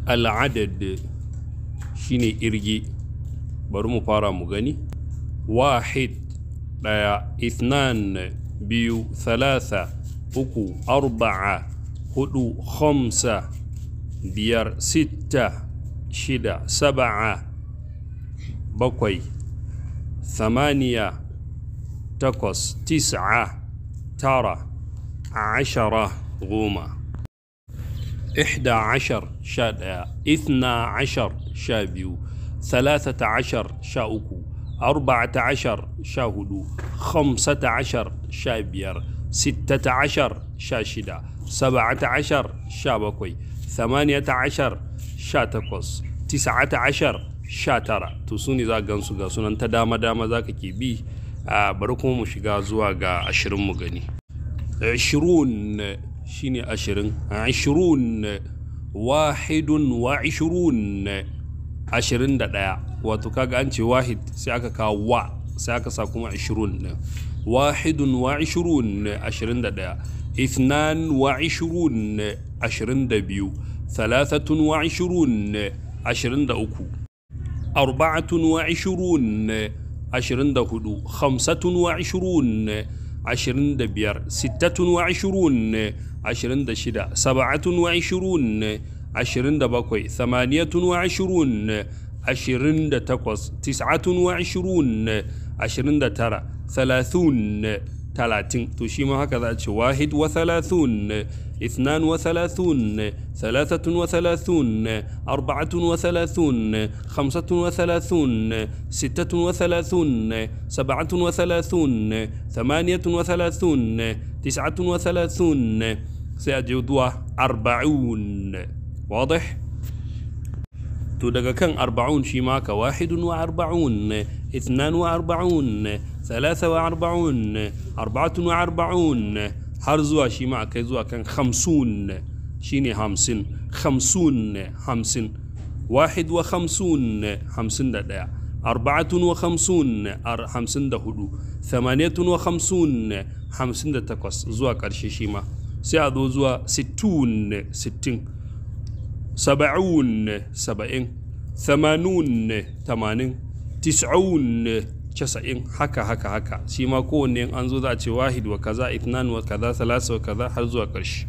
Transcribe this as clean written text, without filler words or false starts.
al'adad shine irge. Bari mu fara mu gani. Wahid ɗaya, ithnan biyu, thalatha uku, arba'a hudu, khamsa biyar, sitta shida, sab'a bakwai, thamaniya takwas, tis'a tara, ashara goma. إحدى عشر شا إثنى عشر شا بيو، ثلاثة عشر شا أكو، أربعة عشر شا هدو، خمسة عشر شا بير، ستة عشر شا شدا، سبعة عشر شا بكوي، ثمانية عشر شا تقص، تسعة عشر شا ترى. تسوني ذا جنسو جاسون أنت دام ذاك كيبي بركم مش جازوا جا عشرين مغني. 20 شيني عشرين، 20 21 عشرين دا wato kaga an ce wahid sai aka kawo wa sai aka sa kuma 20 21 21 ithnan wa 20 22 thalathatun wa 20 23 arba'atun wa 20 24 khamsatun wa 20 25 ستة وعشرون 26 سبعة وعشرون 27 ثمانية وعشرون 28 تسعة وعشرون 29 30 تو شي ما هكذا 31 32 33 34 35 36 37 38 39 سيجدوا 40. واضح؟ تو daga kan 40 shi ma ka 41 42 43 44 har zuwa shi ma kai zuwa kan 50 shine 50 50 50 51 51 54 54 58 58 zuwa ƙarshe shi ma sai a zo zuwa 60 60 70 70 80 80 90 90 haka shi ma kowanne an zo za a ce wahid wa kaza ithnan wa kaza thalatha wa kaza har zuwa ƙarshe.